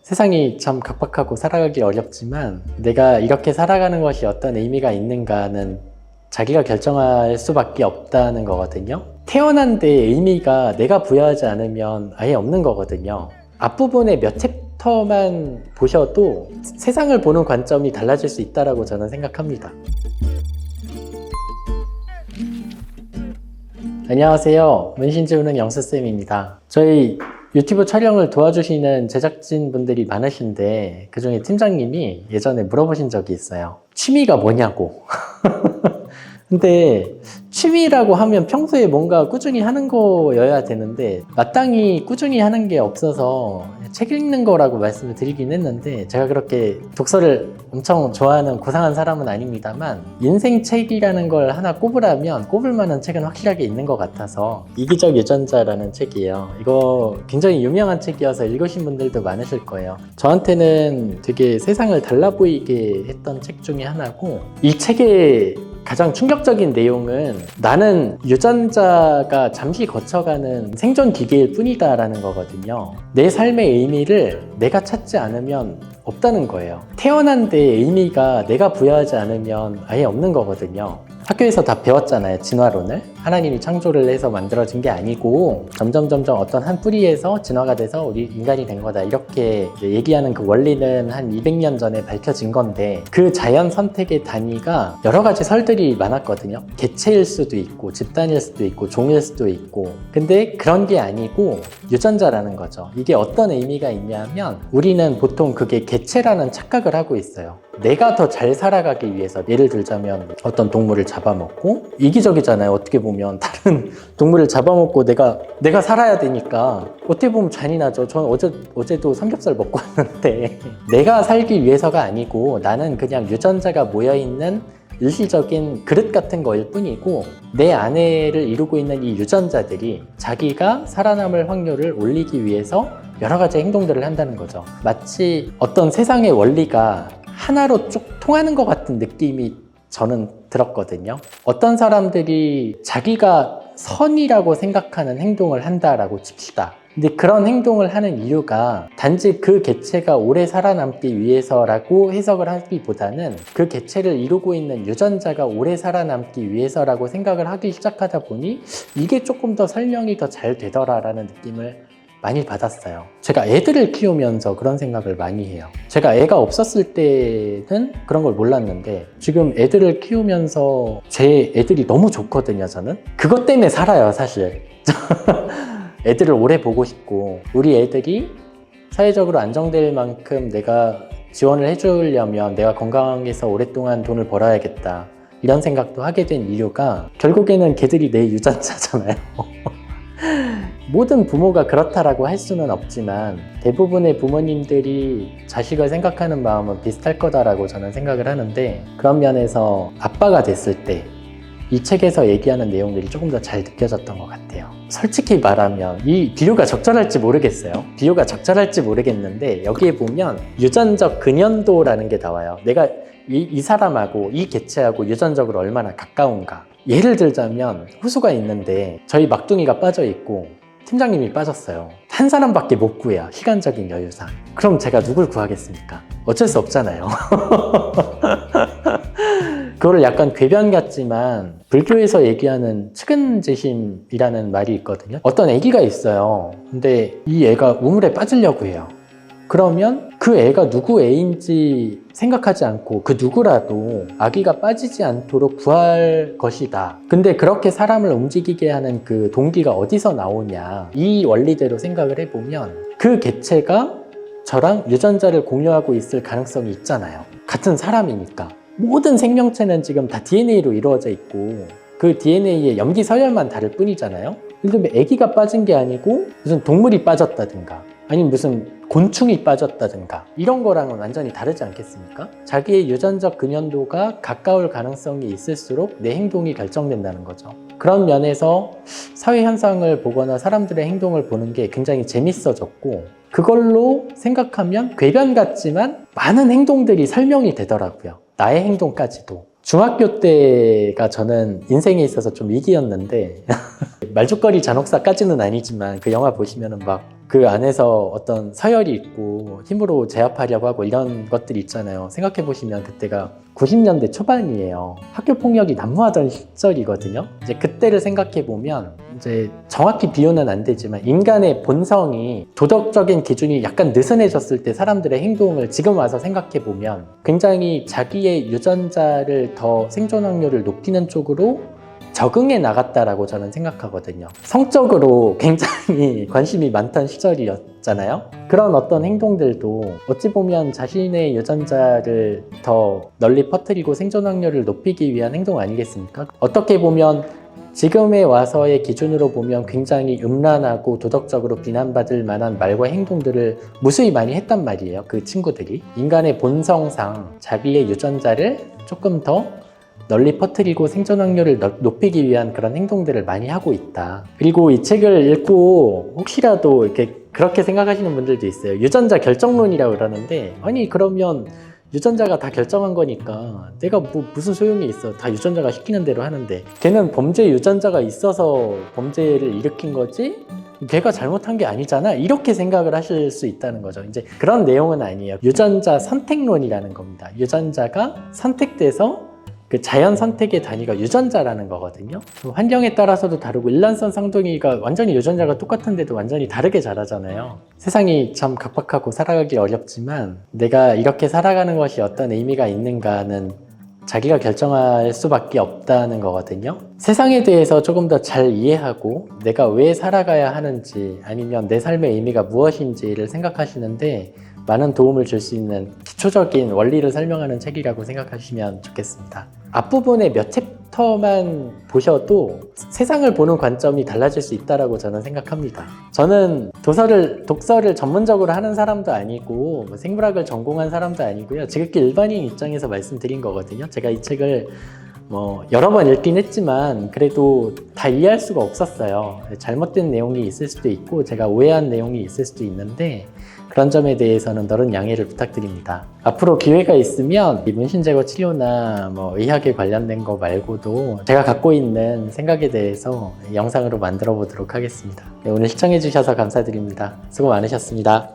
세상이 참 각박하고 살아가기 어렵지만 내가 이렇게 살아가는 것이 어떤 의미가 있는가는 자기가 결정할 수밖에 없다는 거거든요. 태어난 데의 의미가 내가 부여하지 않으면 아예 없는 거거든요. 앞부분에 몇 챕터만 보셔도 세상을 보는 관점이 달라질 수 있다고 저는 생각합니다. 안녕하세요. 문신지우는 영수쌤입니다. 저희 유튜브 촬영을 도와주시는 제작진 분들이 많으신데 그중에 팀장님이 예전에 물어보신 적이 있어요. 취미가 뭐냐고. 근데 취미라고 하면 평소에 뭔가 꾸준히 하는 거여야 되는데 마땅히 꾸준히 하는 게 없어서 책 읽는 거라고 말씀을 드리긴 했는데 제가 그렇게 독서를 엄청 좋아하는 고상한 사람은 아닙니다만 인생 책이라는 걸 하나 꼽으라면 꼽을 만한 책은 확실하게 있는 것 같아서 이기적 유전자라는 책이에요. 이거 굉장히 유명한 책이어서 읽으신 분들도 많으실 거예요. 저한테는 되게 세상을 달라 보이게 했던 책 중에 하나고 이 책의 가장 충격적인 내용은 나는 유전자가 잠시 거쳐가는 생존 기계일 뿐이다 라는 거거든요. 내 삶의 의미를 내가 찾지 않으면 없다는 거예요. 태어난 데의 의미가 내가 부여하지 않으면 아예 없는 거거든요. 학교에서 다 배웠잖아요. 진화론을. 하나님이 창조를 해서 만들어진 게 아니고 점점 어떤 한 뿌리에서 진화가 돼서 우리 인간이 된 거다. 이렇게 얘기하는 그 원리는 한 200년 전에 밝혀진 건데 그 자연 선택의 단위가 여러 가지 설들이 많았거든요. 개체일 수도 있고 집단일 수도 있고 종일 수도 있고 근데 그런 게 아니고 유전자라는 거죠. 이게 어떤 의미가 있냐면 우리는 보통 그게 개체라는 착각을 하고 있어요. 내가 더 잘 살아가기 위해서 예를 들자면 어떤 동물을 잡아먹고 이기적이잖아요. 어떻게 보면 다른 동물을 잡아먹고 내가 살아야 되니까 어떻게 보면 잔인하죠. 전 어제도 삼겹살 먹고 왔는데 내가 살기 위해서가 아니고 나는 그냥 유전자가 모여있는 일시적인 그릇 같은 거일 뿐이고 내 안에를 이루고 있는 이 유전자들이 자기가 살아남을 확률을 올리기 위해서 여러 가지 행동들을 한다는 거죠. 마치 어떤 세상의 원리가 하나로 쭉 통하는 것 같은 느낌이 저는 들었거든요. 어떤 사람들이 자기가 선이라고 생각하는 행동을 한다라고 칩시다. 근데 그런 행동을 하는 이유가 단지 그 개체가 오래 살아남기 위해서라고 해석을 하기보다는 그 개체를 이루고 있는 유전자가 오래 살아남기 위해서라고 생각을 하기 시작하다 보니 이게 조금 더 설명이 더 잘 되더라라는 느낌을 많이 받았어요. 제가 애들을 키우면서 그런 생각을 많이 해요. 제가 애가 없었을 때는 그런 걸 몰랐는데 지금 애들을 키우면서 제 애들이 너무 좋거든요. 저는 그것 때문에 살아요. 사실 애들을 오래 보고 싶고 우리 애들이 사회적으로 안정될 만큼 내가 지원을 해주려면 내가 건강해서 오랫동안 돈을 벌어야겠다 이런 생각도 하게 된 이유가 결국에는 걔들이 내 유전자잖아요. 모든 부모가 그렇다라고 할 수는 없지만 대부분의 부모님들이 자식을 생각하는 마음은 비슷할 거다라고 저는 생각을 하는데 그런 면에서 아빠가 됐을 때 이 책에서 얘기하는 내용들이 조금 더 잘 느껴졌던 것 같아요. 솔직히 말하면 이 비유가 적절할지 모르겠어요. 비유가 적절할지 모르겠는데 여기에 보면 유전적 근연도라는 게 나와요. 내가 이 사람하고 이 개체하고 유전적으로 얼마나 가까운가. 예를 들자면 호수가 있는데 저희 막둥이가 빠져 있고 팀장님이 빠졌어요. 한 사람밖에 못 구해요. 시간적인 여유상. 그럼 제가 누굴 구하겠습니까? 어쩔 수 없잖아요. 그거를 약간 궤변 같지만 불교에서 얘기하는 측은지심이라는 말이 있거든요. 어떤 아기가 있어요. 근데 이 애가 우물에 빠지려고 해요. 그러면 그 애가 누구 애인지 생각하지 않고 그 누구라도 아기가 빠지지 않도록 구할 것이다. 근데 그렇게 사람을 움직이게 하는 그 동기가 어디서 나오냐. 이 원리대로 생각을 해보면 그 개체가 저랑 유전자를 공유하고 있을 가능성이 있잖아요. 같은 사람이니까. 모든 생명체는 지금 다 DNA로 이루어져 있고 그 DNA의 염기 서열만 다를 뿐이잖아요. 예를 들면 아기가 빠진 게 아니고 무슨 동물이 빠졌다든가 아니면 무슨 곤충이 빠졌다든가 이런 거랑은 완전히 다르지 않겠습니까? 자기의 유전적 근연도가 가까울 가능성이 있을수록 내 행동이 결정된다는 거죠. 그런 면에서 사회 현상을 보거나 사람들의 행동을 보는 게 굉장히 재밌어졌고 그걸로 생각하면 궤변 같지만 많은 행동들이 설명이 되더라고요. 나의 행동까지도. 중학교 때가 저는 인생에 있어서 좀 위기였는데 말죽거리 잔혹사까지는 아니지만 그 영화 보시면은 막 그 안에서 어떤 서열이 있고 힘으로 제압하려고 하고 이런 것들이 있잖아요. 생각해 보시면 그때가 90년대 초반이에요. 학교 폭력이 난무하던 시절이거든요. 이제 그때를 생각해 보면 이제 정확히 비유는 안 되지만 인간의 본성이 도덕적인 기준이 약간 느슨해졌을 때 사람들의 행동을 지금 와서 생각해 보면 굉장히 자기의 유전자를 더 생존 확률을 높이는 쪽으로 적응해 나갔다라고 저는 생각하거든요. 성적으로 굉장히 관심이 많던 시절이었잖아요. 그런 어떤 행동들도 어찌 보면 자신의 유전자를 더 널리 퍼뜨리고 생존 확률을 높이기 위한 행동 아니겠습니까? 어떻게 보면 지금에 와서의 기준으로 보면 굉장히 음란하고 도덕적으로 비난받을 만한 말과 행동들을 무수히 많이 했단 말이에요. 그 친구들이. 인간의 본성상 자기의 유전자를 조금 더 널리 퍼뜨리고 생존 확률을 높이기 위한 그런 행동들을 많이 하고 있다. 그리고 이 책을 읽고 혹시라도 이렇게 그렇게 생각하시는 분들도 있어요. 유전자 결정론이라고 그러는데, 아니 그러면 유전자가 다 결정한 거니까 내가 무슨 소용이 있어. 다 유전자가 시키는 대로 하는데 걔는 범죄 유전자가 있어서 범죄를 일으킨 거지 걔가 잘못한 게 아니잖아, 이렇게 생각을 하실 수 있다는 거죠. 이제 그런 내용은 아니에요. 유전자 선택론이라는 겁니다. 유전자가 선택돼서 그 자연 선택의 단위가 유전자라는 거거든요. 환경에 따라서도 다르고 일란성 쌍둥이가 완전히 유전자가 똑같은데도 완전히 다르게 자라잖아요. 세상이 참 각박하고 살아가기 어렵지만 내가 이렇게 살아가는 것이 어떤 의미가 있는가는 자기가 결정할 수밖에 없다는 거거든요. 세상에 대해서 조금 더 잘 이해하고 내가 왜 살아가야 하는지 아니면 내 삶의 의미가 무엇인지를 생각하시는데 많은 도움을 줄 수 있는 기초적인 원리를 설명하는 책이라고 생각하시면 좋겠습니다. 앞부분에 몇 챕터만 보셔도 세상을 보는 관점이 달라질 수 있다고 저는 생각합니다. 저는 독서를 전문적으로 하는 사람도 아니고 생물학을 전공한 사람도 아니고요. 지극히 일반인 입장에서 말씀드린 거거든요. 제가 이 책을 여러 번 읽긴 했지만 그래도 다 이해할 수가 없었어요. 잘못된 내용이 있을 수도 있고 제가 오해한 내용이 있을 수도 있는데 그런 점에 대해서는 너른 양해를 부탁드립니다. 앞으로 기회가 있으면 이 문신제거 치료나 의학에 관련된 거 말고도 제가 갖고 있는 생각에 대해서 영상으로 만들어 보도록 하겠습니다. 오늘 시청해 주셔서 감사드립니다. 수고 많으셨습니다.